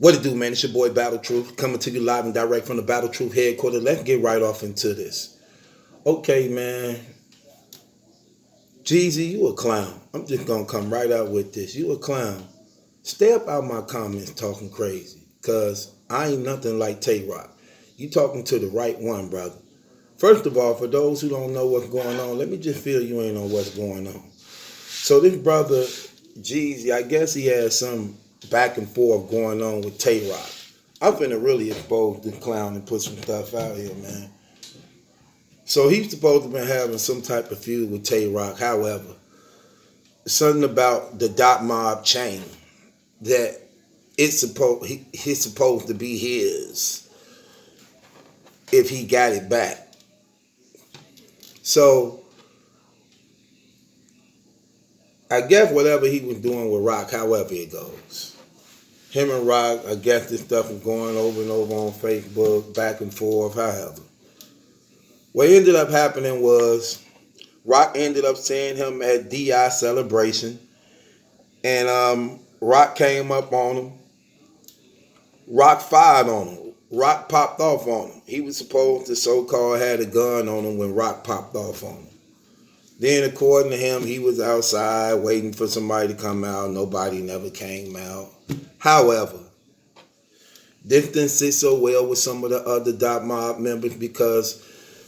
What it do, man? It's your boy Battle Truth coming to you live and direct from the Battle Truth headquarters. Let's get right off into this. Okay, man. Jeezy, you a clown. I'm just gonna come right out with this. You a clown. Stay up out my comments talking crazy. Cause I ain't nothing like Tay Rock. You talking to the right one, brother. First of all, for those who don't know what's going on, let me just fill you in on what's going on. So this brother, Jeezy, I guess he has some back and forth going on with Tay Rock. I'm finna really expose this clown and put some stuff out here, man. So he's supposed to have been having some type of feud with Tay Rock. However, something about the Dot Mob chain that he's supposed to be his if he got it back. So I guess whatever he was doing with Rock, however it goes. Him and Rock, I guess this stuff was going over and over on Facebook, back and forth, however. What ended up happening was Rock ended up seeing him at DI Celebration, and Rock came up on him. Rock fired on him. Rock popped off on him. He was supposed to so-called had a gun on him when Rock popped off on him. Then, according to him, he was outside waiting for somebody to come out. Nobody never came out. However, this didn't sit so well with some of the other Dot Mob members because,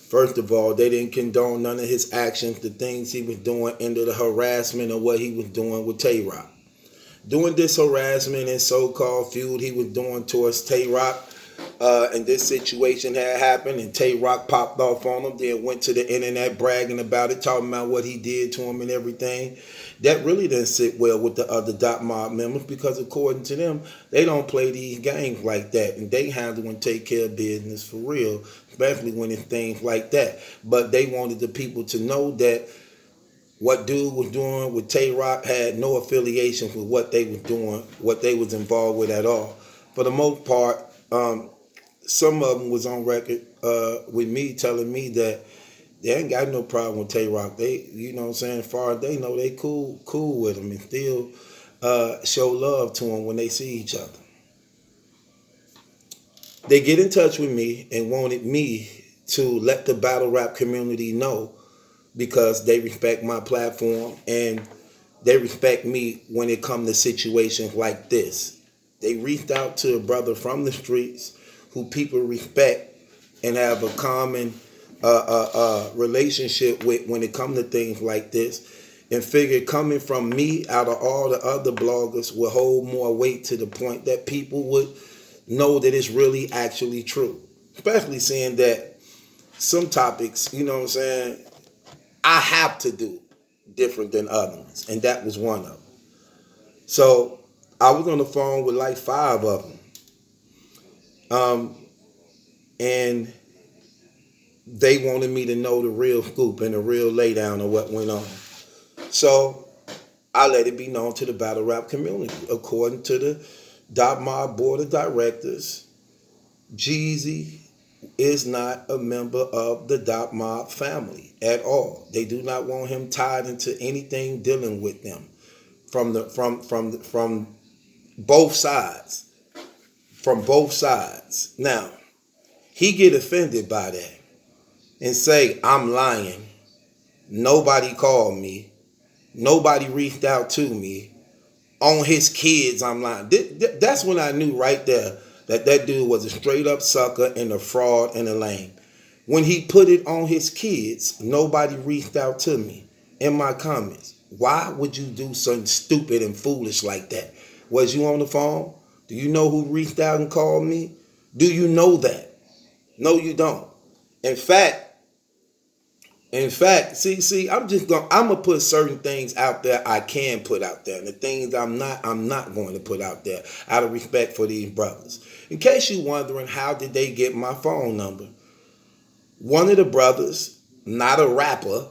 first of all, they didn't condone none of his actions, the things he was doing, into the harassment of what he was doing with Tay Rock. Doing this harassment and so-called feud he was doing towards Tay Rock, and this situation had happened, and Tay Rock popped off on him, then went to the internet bragging about it, talking about what he did to him and everything. That really didn't sit well with the other Dot Mob members because, according to them, they don't play these games like that, and they handle and take care of business for real, especially when it's things like that. But they wanted the people to know that what dude was doing with Tay Rock had no affiliation with what they was doing, what they was involved with at all. For the most part, some of them was on record with me telling me that they ain't got no problem with Tay Rock. They, you know what I'm saying, as far as they know, they cool with him and still show love to him when they see each other. They get in touch with me and wanted me to let the battle rap community know because they respect my platform and they respect me when it comes to situations like this. They reached out to a brother from the streets who people respect and have a common relationship with when it comes to things like this, and figured coming from me out of all the other bloggers will hold more weight to the point that people would know that it's really actually true. Especially seeing that some topics, you know what I'm saying, I have to do different than other ones, and that was one of them. So I was on the phone with like 5 of them. And they wanted me to know the real scoop and the real laydown of what went on. So I let it be known to the battle rap community. According to the Dot Mob board of directors, Jeezy is not a member of the Dot Mob family at all. They do not want him tied into anything dealing with them from both sides. From both sides. Now, he get offended by that and say, I'm lying. Nobody called me. Nobody reached out to me. On his kids, I'm lying. That's when I knew right there that dude was a straight up sucker and a fraud and a lame. When he put it on his kids, nobody reached out to me in my comments. Why would you do something stupid and foolish like that? Was you on the phone? Do you know who reached out and called me? Do you know that? No, you don't. In fact, see, I'm gonna put certain things out there I can put out there, and the things I'm not going to put out there out of respect for these brothers. In case you're wondering, how did they get my phone number? One of the brothers, not a rapper.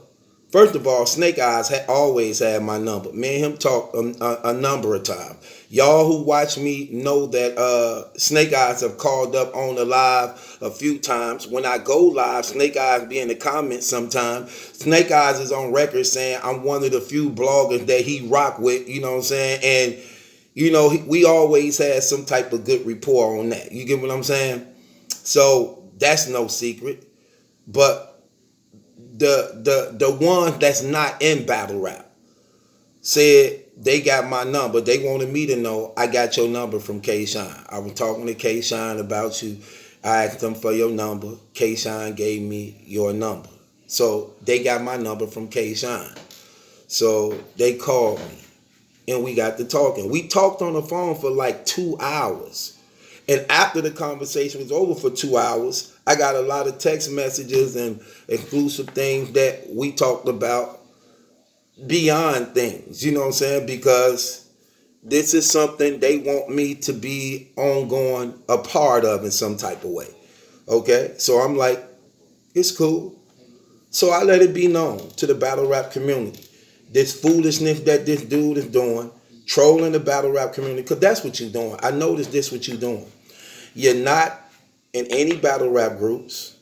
First of all, Snake Eyes always had my number. Me and him talked a number of times. Y'all who watch me know that Snake Eyes have called up on the live a few times. When I go live, Snake Eyes be in the comments sometimes. Snake Eyes is on record saying I'm one of the few bloggers that he rock with, you know what I'm saying? And You know, we always had some type of good rapport on that. You get what I'm saying? So that's no secret. But the one that's not in battle rap said they got my number. They wanted me to know I got your number from K Shine. I was talking to K Shine about you. I asked them for your number. K Shine gave me your number. So they got my number from K Shine. So they called me and we got to talking. We talked on the phone for like 2 hours. And after the conversation was over for 2 hours, I got a lot of text messages and exclusive things that we talked about beyond things. You know what I'm saying? Because this is something they want me to be ongoing a part of in some type of way. Okay? So I'm like, it's cool. So I let it be known to the battle rap community. This foolishness that this dude is doing, trolling the battle rap community, because that's what you're doing. I noticed this what you're doing. You're not in any battle rap groups.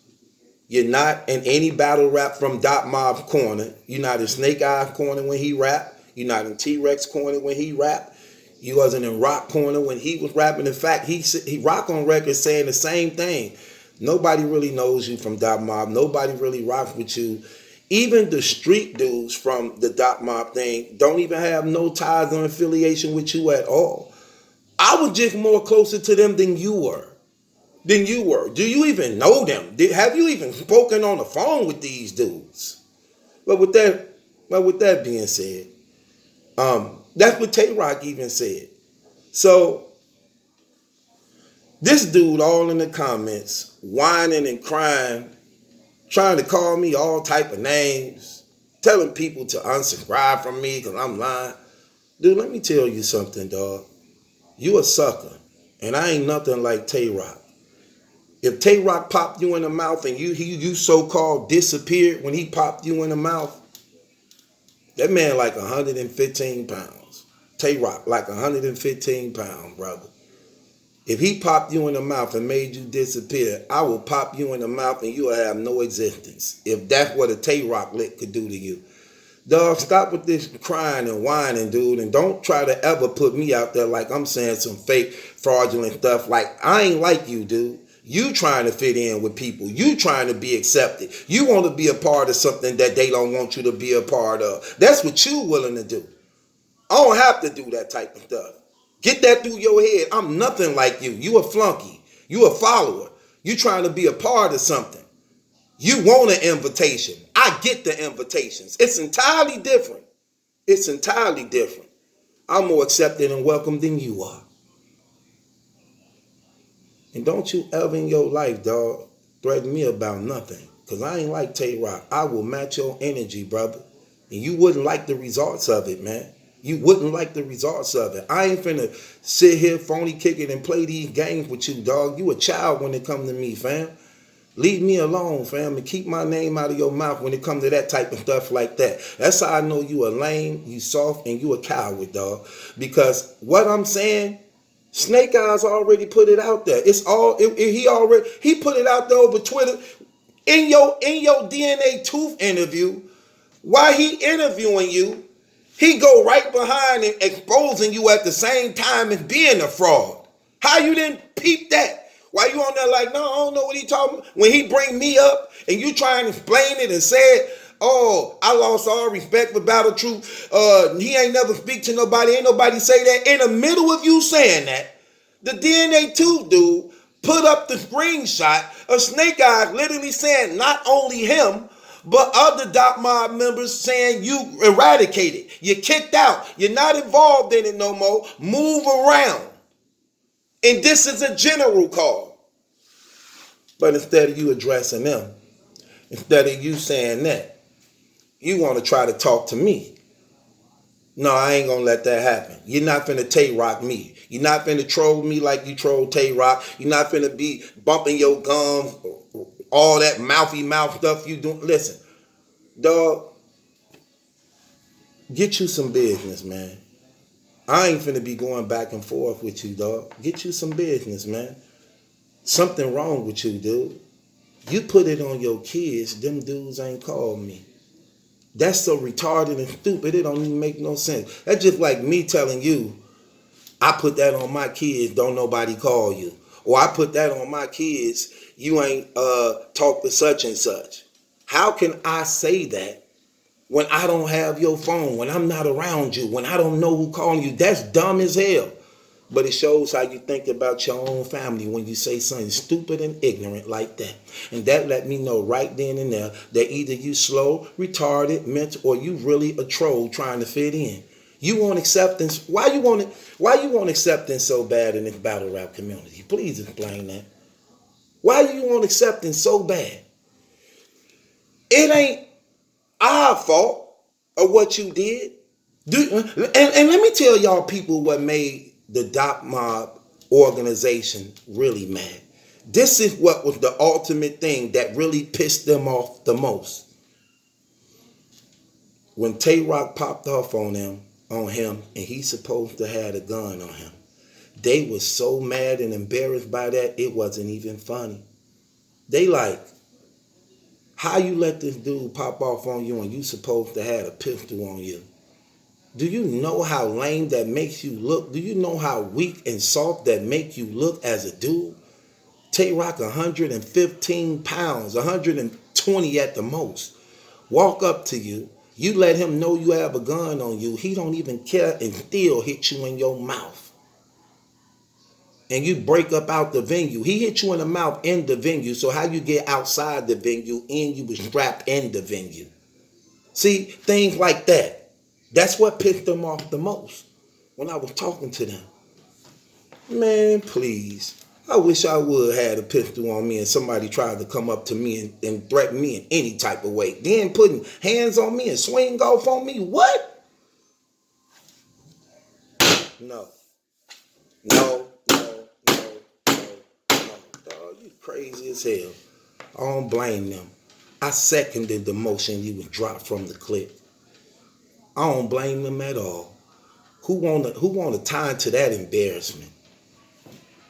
You're not in any battle rap from Dot Mob's corner. You're not in Snake Eye's corner when he rap. You're not in T-Rex corner when he rap. You wasn't in Rock corner when he was rapping. In fact, he Rock on record saying the same thing. Nobody really knows you from Dot Mob. Nobody really rocks with you. Even the street dudes from the Dot Mob thing don't even have no ties or affiliation with you at all. I was just more closer to them than you were. Do you even know them? Have you even spoken on the phone with these dudes? But with that being said, that's what Tay Rock even said. So this dude all in the comments, whining and crying, trying to call me all type of names, telling people to unsubscribe from me because I'm lying. Dude, let me tell you something, dog. You a sucker, and I ain't nothing like Tay Rock. If Tay Rock popped you in the mouth and you so-called disappeared when he popped you in the mouth, that man like 115 pounds. Tay Rock like 115 pounds, brother. If he popped you in the mouth and made you disappear, I will pop you in the mouth and you will have no existence. If that's what a Tay Rock lick could do to you. Dog, stop with this crying and whining, dude, and don't try to ever put me out there like I'm saying some fake, fraudulent stuff. Like, I ain't like you, dude. You trying to fit in with people. You trying to be accepted. You want to be a part of something that they don't want you to be a part of. That's what you willing to do. I don't have to do that type of stuff. Get that through your head. I'm nothing like you. You a flunky. You a follower. You trying to be a part of something. You want an invitation. I get the invitations. It's entirely different. It's entirely different. I'm more accepted and welcome than you are. And don't you ever in your life, dog, threaten me about nothing. Because I ain't like Tay Rock. I will match your energy, brother. And you wouldn't like the results of it, man. You wouldn't like the results of it. I ain't finna sit here, phony kick it, and play these games with you, dog. You a child when it come to me, fam. Leave me alone, fam, and keep my name out of your mouth when it comes to that type of stuff like that. That's how I know you a lame, you soft, and you a coward, dog. Because what I'm saying, Snake Eyes already put it out there. He put it out there over Twitter. In your DNA Tooth interview, while he interviewing you, he go right behind and exposing you at the same time as being a fraud. How you didn't peep that? Why you on there like, no, I don't know what he talking about? When he bring me up and you try and explain it and said, oh, I lost all respect for Battle Truth. He ain't never speak to nobody. Ain't nobody say that. In the middle of you saying that, the DNA 2 dude put up the screenshot of Snake Eyes literally saying not only him, but other Doc Mob members saying you eradicated. You kicked out. You're not involved in it no more. Move around. And this is a general call. But instead of you addressing them, instead of you saying that, you want to try to talk to me. No, I ain't gonna let that happen. You're not finna Tay Rock me. You're not finna troll me like you troll Tay Rock. You're not finna be bumping your gums, all that mouthy mouth stuff you doing. Listen, dog, get you some business, man. I ain't finna be going back and forth with you, dog. Get you some business, man. Something wrong with you, dude. You put it on your kids, them dudes ain't called me. That's so retarded and stupid, it don't even make no sense. That's just like me telling you, I put that on my kids, don't nobody call you. Or I put that on my kids, you ain't talk to such and such. How can I say that when I don't have your phone, when I'm not around you, when I don't know who calling you? That's dumb as hell. But it shows how you think about your own family when you say something stupid and ignorant like that. And that let me know right then and there that either you slow, retarded, mental, or you really a troll trying to fit in. You want acceptance. Why you want acceptance so bad in this battle rap community? Please explain that. Why do you want acceptance so bad? It ain't our fault of what you did. And let me tell y'all people what made the Dot Mob organization really mad. This is what was the ultimate thing that really pissed them off the most. When Tay Rock popped off on him, and he's supposed to have a gun on him, they was so mad and embarrassed by that, it wasn't even funny. They like, how you let this dude pop off on you and you supposed to have a pistol on you? Do you know how lame that makes you look? Do you know how weak and soft that make you look as a dude? Tay Rock 115 pounds, 120 at the most. Walk up to you. You let him know you have a gun on you. He don't even care and still hit you in your mouth. And you break up out the venue. He hit you in the mouth in the venue. So how you get outside the venue and you was strapped in the venue? See, things like that. That's what pissed them off the most when I was talking to them. Man, please. I wish I would have had a pistol on me and somebody tried to come up to me and threaten me in any type of way. Then putting hands on me and swing off on me. What? No. No. Dog, you crazy as hell. I don't blame them. I seconded the motion you would drop from the clip. I don't blame them at all. Who want to tie into that embarrassment?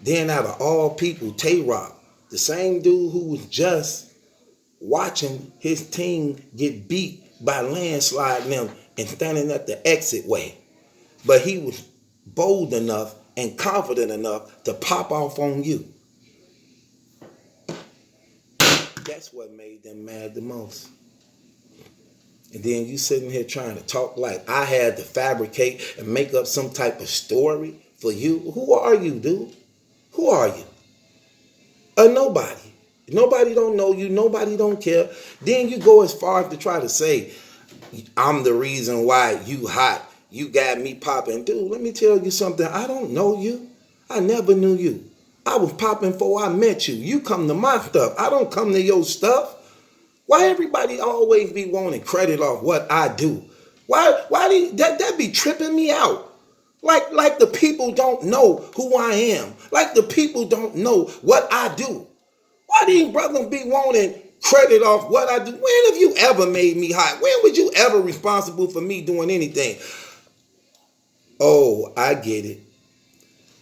Then out of all people, Tay Rock, the same dude who was just watching his team get beat by landsliding them and standing at the exit way. But he was bold enough and confident enough to pop off on you. That's what made them mad the most. And then you sitting here trying to talk like I had to fabricate and make up some type of story for you. Who are you, dude? Who are you? Nobody. Nobody don't know you. Nobody don't care. Then you go as far as to try to say, I'm the reason why you hot. You got me popping. Dude, let me tell you something. I don't know you. I never knew you. I was popping before I met you. You come to my stuff. I don't come to your stuff. Why everybody always be wanting credit off what I do? Why that be tripping me out? Like the people don't know who I am. Like the people don't know what I do. Why these brothers be wanting credit off what I do? When have you ever made me hot? When was you ever responsible for me doing anything? Oh, I get it.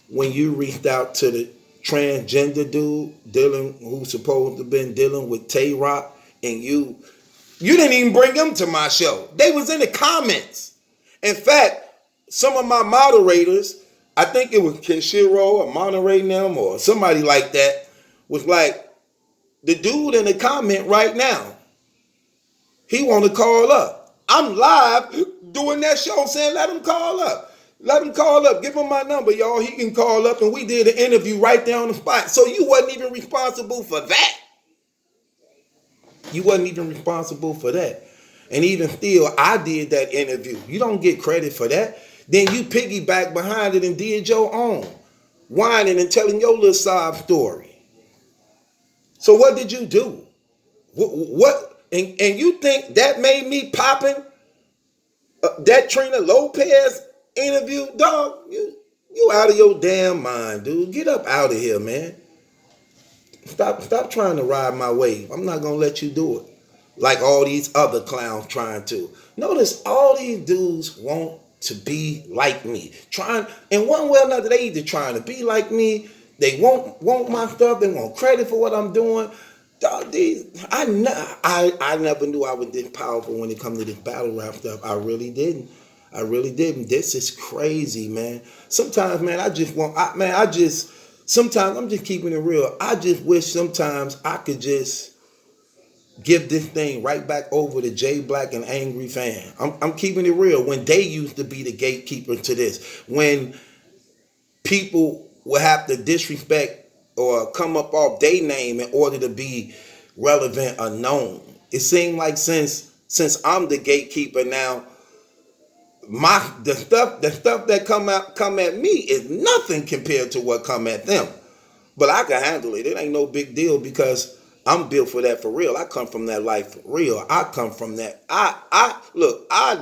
When you reached out to the transgender dude who's supposed to have been dealing with Tay Rock, and you didn't even bring them to my show. They was in the comments. In fact, some of my moderators, I think it was Kishiro or moderating them or somebody like that, was like, the dude in the comment right now, he want to call up. I'm live doing that show saying let him call up. Let him call up. Give him my number, y'all. He can call up, and we did an interview right there on the spot. So you wasn't even responsible for that. You wasn't even responsible for that. And even still, I did that interview. You don't get credit for that. Then you piggyback behind it and did your own. Whining and telling your little sob story. So what did you do? What? And you think that made me popping? That Trina Lopez interview? Dog, you out of your damn mind, dude. Get up out of here, man. Stop trying to ride my wave. I'm not going to let you do it. Like all these other clowns trying to. Notice all these dudes want to be like me. Trying, in one way or another, they either trying to be like me, they want my stuff, they want credit for what I'm doing. I never knew I was this powerful when it comes to this battle rap stuff. I really didn't. I really didn't. This is crazy, man. Sometimes, man, sometimes I'm just keeping it real. I just wish sometimes I could just give this thing right back over to Jay Black and Angry Fan. I'm keeping it real. When they used to be the gatekeeper to this, when people will have to disrespect or come up off their name in order to be relevant or known. It seemed like since I'm the gatekeeper now, the stuff that come at me is nothing compared to what come at them. But I can handle it. It ain't no big deal because I'm built for that for real. I come from that life for real. I come from that. I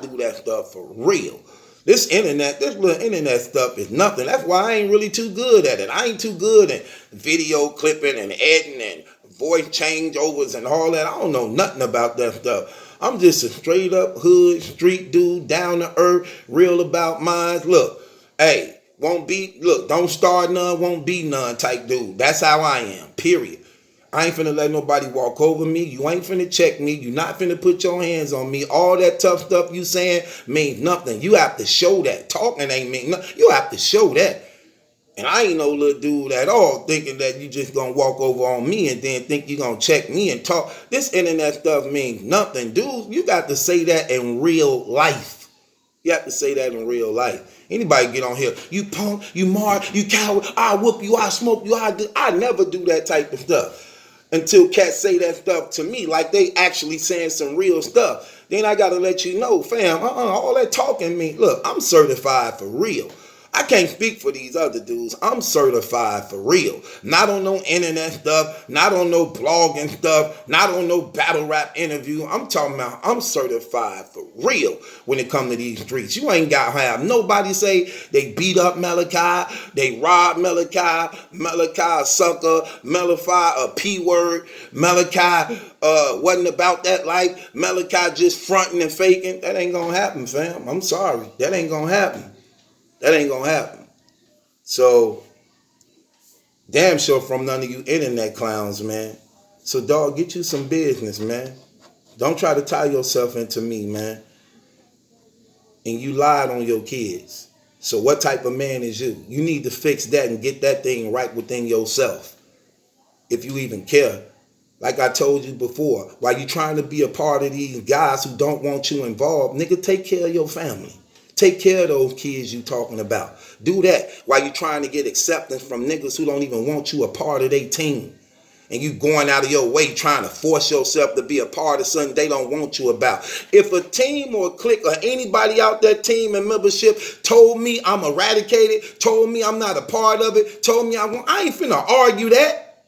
do that stuff for real. This little internet stuff is nothing. That's why I ain't really too good at it. I ain't too good at video clipping and editing and voice changeovers and all that. I don't know nothing about that stuff. I'm just a straight up hood, street dude, down to earth, real about mine. Look, hey, don't start none, won't be none type dude. That's how I am, period. I ain't finna let nobody walk over me. You ain't finna check me. You not finna put your hands on me. All that tough stuff you saying means nothing. You have to show that. Talking ain't mean nothing. You have to show that. And I ain't no little dude at all thinking that you just gonna walk over on me and then think you gonna check me and talk. This internet stuff means nothing. Dude, you got to say that in real life. You have to say that in real life. Anybody get on here, you punk, you mark, you coward, I'll whoop you, I'll smoke you, I never do that type of stuff. Until cats say that stuff to me, like they actually saying some real stuff. Then I gotta let you know, fam, all that talking mean, look, I'm certified for real. I can't speak for these other dudes. I'm certified for real. Not on no internet stuff, not on no blogging stuff, not on no battle rap interview. I'm talking about I'm certified for real when it comes to these streets. You ain't got to have nobody say they beat up Maliki, they robbed Maliki a sucker, Maliki a P-word, Maliki wasn't about that life, Maliki just fronting and faking. That ain't gonna happen, fam. I'm sorry. That ain't gonna happen. That ain't gonna happen. So, damn sure from none of you internet clowns, man. So, dog, get you some business, man. Don't try to tie yourself into me, man. And you lied on your kids. So, what type of man is you? You need to fix that and get that thing right within yourself. If you even care. Like I told you before, while you trying to be a part of these guys who don't want you involved, nigga, take care of your family. Take care of those kids you talking about. Do that while you trying to get acceptance from niggas who don't even want you a part of their team. And you going out of your way trying to force yourself to be a part of something they don't want you about. If a team or a clique or anybody out that team and membership told me I'm eradicated, told me I'm not a part of it, told me I ain't finna argue that.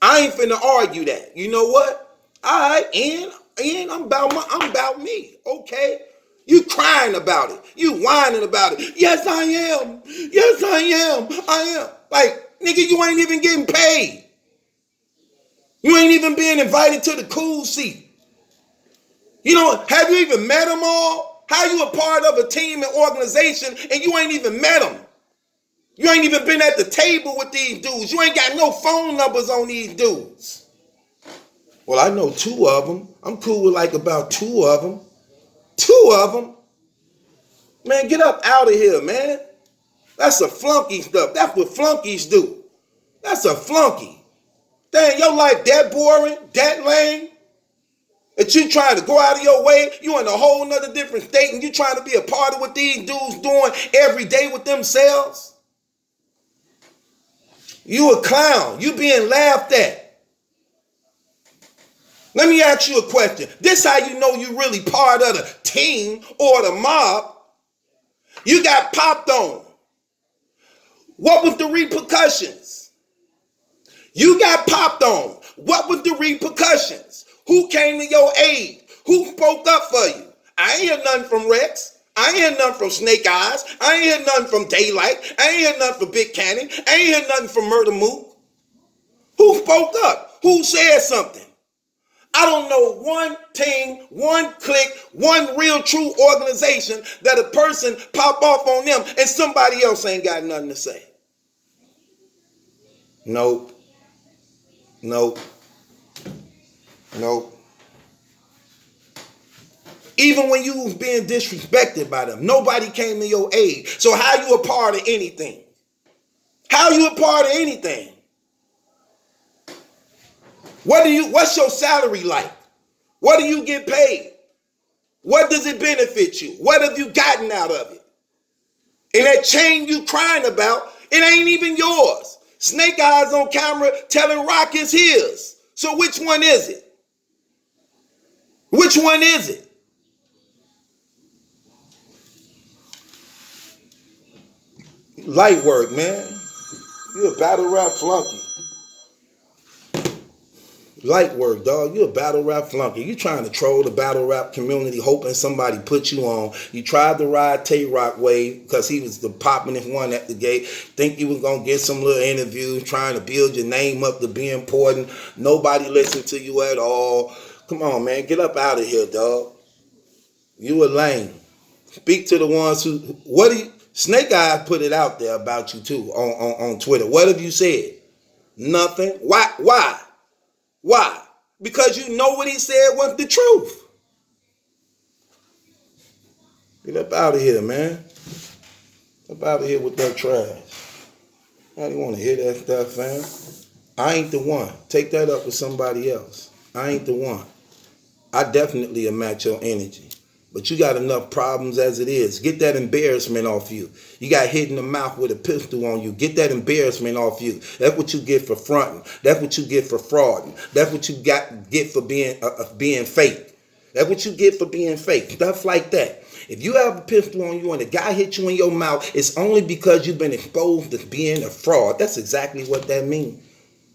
I ain't finna argue that. You know what? All right, and I'm about me. Okay. You crying about it. You whining about it. Yes, I am. Yes, I am. I am. Like, nigga, you ain't even getting paid. You ain't even being invited to the cool seat. You know, have you even met them all? How you a part of a team and organization and you ain't even met them? You ain't even been at the table with these dudes. You ain't got no phone numbers on these dudes. Well, I know two of them. I'm cool with like about two of them. Two of them. Man, get up out of here, man. That's a flunky stuff. That's what flunkies do. That's a flunky. Dang, your life that boring, that lame, that you trying to go out of your way. You in a whole nother different state and you trying to be a part of what these dudes doing every day with themselves. You a clown. You being laughed at. Let me ask you a question. This how you know you really part of the team or the mob. You got popped on. What was the repercussions? You got popped on. What was the repercussions? Who came to your aid? Who spoke up for you? I ain't hear nothing from Rex. I ain't hear nothing from Snake Eyes. I ain't hear nothing from Daylight. I ain't hear nothing from Big Cannon. I ain't hear nothing from Murder Mook. Who spoke up? Who said something? I don't know one team, one clique, one real true organization that a person pop off on them and somebody else ain't got nothing to say. Nope. Nope. Nope. Even when you was being disrespected by them, nobody came to your aid. So how you a part of anything? How you a part of anything? What's your salary like? What do you get paid? What does it benefit you? What have you gotten out of it? And that chain you crying about, it ain't even yours. Snake Eyes on camera telling Rock is his. So which one is it? Which one is it? Light work, man. You a battle rap flunky. Light work, dog. You a battle rap flunky. You trying to troll the battle rap community, hoping somebody put you on. You tried to ride Tay-Rock wave because he was the poppin'est one at the gate. Think you was going to get some little interview, trying to build your name up to be important. Nobody listened to you at all. Come on, man. Get up out of here, dog. You a lame. Speak to the ones who... What do you... Snake Eyes put it out there about you, too, on Twitter. What have you said? Nothing. Why? Why? Because you know what he said was the truth. Get up out of here, man. Up out of here with that trash. I don't want to hear that stuff, fam. I ain't the one. Take that up with somebody else. I ain't the one. I definitely will match your energy. But you got enough problems as it is. Get that embarrassment off you. You got hit in the mouth with a pistol on you. Get that embarrassment off you. That's what you get for fronting. That's what you get for frauding. That's what you get for being fake. That's what you get for being fake. Stuff like that. If you have a pistol on you and a guy hit you in your mouth, it's only because you've been exposed to being a fraud. That's exactly what that means.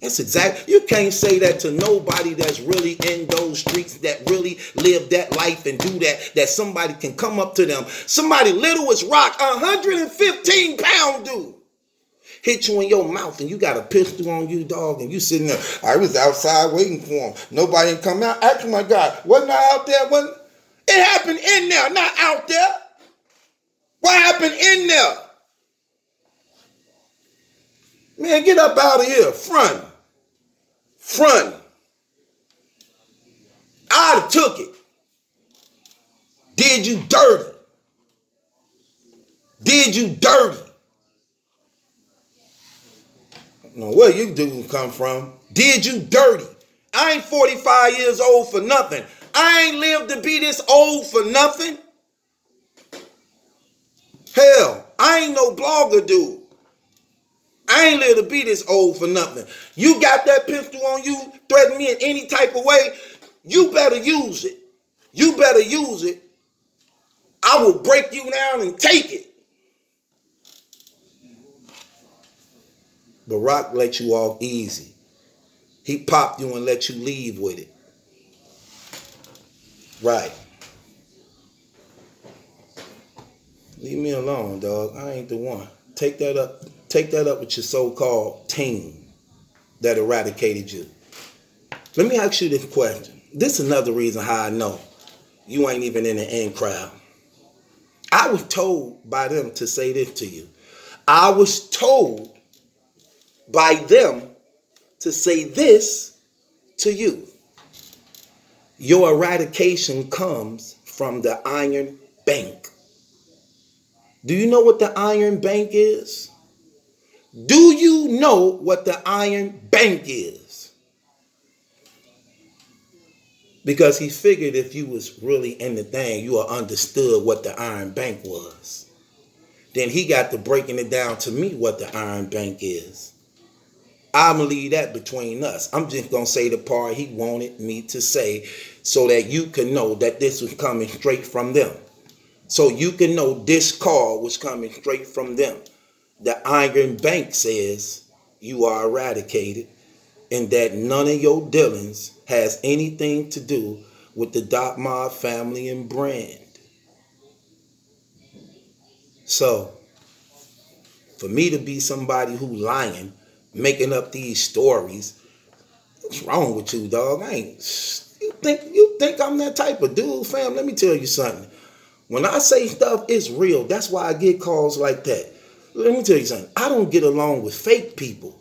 You can't say that to nobody that's really in those streets, that really live that life and do that somebody can come up to them. Somebody little as Rock, 115-pound dude, hit you in your mouth and you got a pistol on you, dog, and you sitting there. I was outside waiting for him. Nobody ain't come out. Ask my God, wasn't I out there? It happened in there, not out there. What happened in there? Man, get up out of here. Front. I'd have took it. Did you dirty. I don't know where you dudes come from. Did you dirty. I ain't 45 years old for nothing. I ain't lived to be this old for nothing. Hell, I ain't no blogger dude. I ain't lived to be this old for nothing. You got that pistol on you, threaten me in any type of way, you better use it. I will break you down and take it. But Rock let you off easy. He popped you and let you leave with it. Right. Leave me alone, dog. I ain't the one. Take that up with your so-called team that eradicated you. Let me ask you this question. This is another reason how I know you ain't even in the in crowd. I was told by them to say this to you. I was told by them to say this to you. Your eradication comes from the Iron Bank. Do you know what the Iron Bank is? Do you know what the Iron Bank is? Because he figured if you was really in the thing, you would understood what the Iron Bank was. Then he got to breaking it down to me what the Iron Bank is. I'm going to leave that between us. I'm just going to say the part he wanted me to say so that you can know that this was coming straight from them. So you can know this call was coming straight from them. The Iron Bank says you are eradicated and that none of your dealings has anything to do with the Doc Mob family and brand. So, for me to be somebody who lying, making up these stories, what's wrong with you, dog? You think I'm that type of dude, fam? Let me tell you something. When I say stuff, it's real. That's why I get calls like that. Let me tell you something. I don't get along with fake people.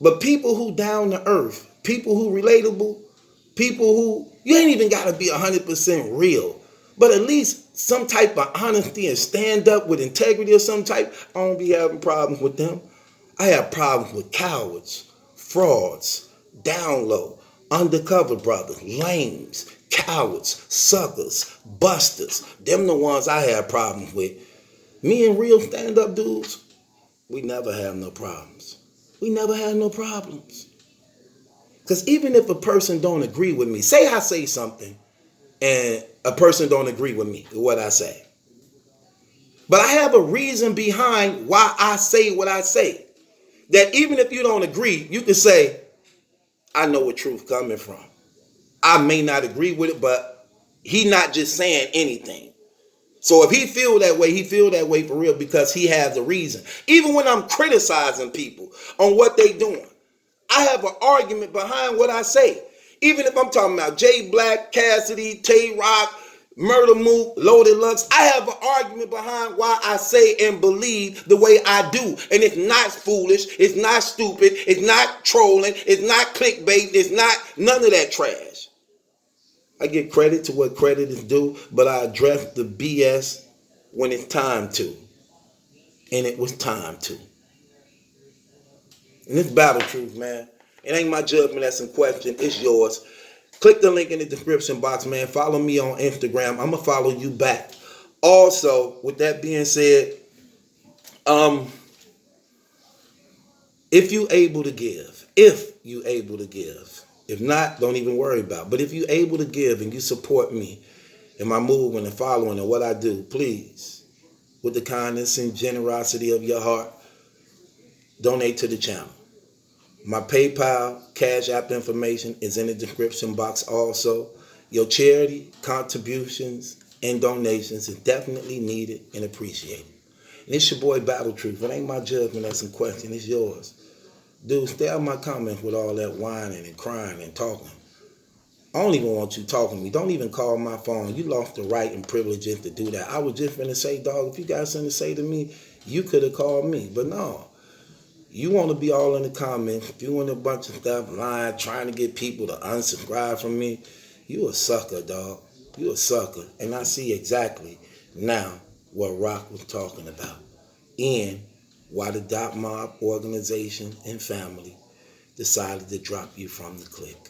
But people who down to earth, people who relatable, People who, you ain't even got to be 100% real, but at least some type of honesty and stand up with integrity or some type. I don't be having problems with them. I have problems with cowards, frauds, down low, undercover brothers, lames, cowards, suckers, busters. Them the ones I have problems with. Me and real stand-up dudes, we never have no problems. We never have no problems. Because even if a person don't agree with me, say I say something and a person don't agree with me, what I say. But I have a reason behind why I say what I say. That even if you don't agree, you can say, I know where truth coming from. I may not agree with it, but he not just saying anything. So if he feel that way, he feel that way for real because he has a reason. Even when I'm criticizing people on what they doing, I have an argument behind what I say. Even if I'm talking about Jay Black, Cassidy, Tay Rock, Murder Mook, Loaded Lux, I have an argument behind why I say and believe the way I do. And it's not foolish, it's not stupid, it's not trolling, it's not clickbait, it's not none of that trash. I give credit to what credit is due, but I address the BS when it's time to. And it was time to. And this battle truth, man. It ain't my judgment that's in question. It's yours. Click the link in the description box, man. Follow me on Instagram. I'm going to follow you back. Also, with that being said, if you able to give, if not, don't even worry about it. But if you able to give and you support me in my movement and following and what I do, please, with the kindness and generosity of your heart, donate to the channel. My PayPal, Cash App information is in the description box also. Your charity, contributions, and donations is definitely needed and appreciated. And it's your boy Battle Truth. It ain't my judgment that's in question. It's yours. Dude, stay out of my comments with all that whining and crying and talking. I don't even want you talking to me. Don't even call my phone. You lost the right and privilege to do that. I was just finna say, dog, if you got something to say to me, you could have called me. But no. You want to be all in the comments, doing a bunch of stuff, lying, trying to get people to unsubscribe from me. You a sucker, dog. You a sucker. And I see exactly now what Rock was talking about and why the Dot Mob organization and family decided to drop you from the clique.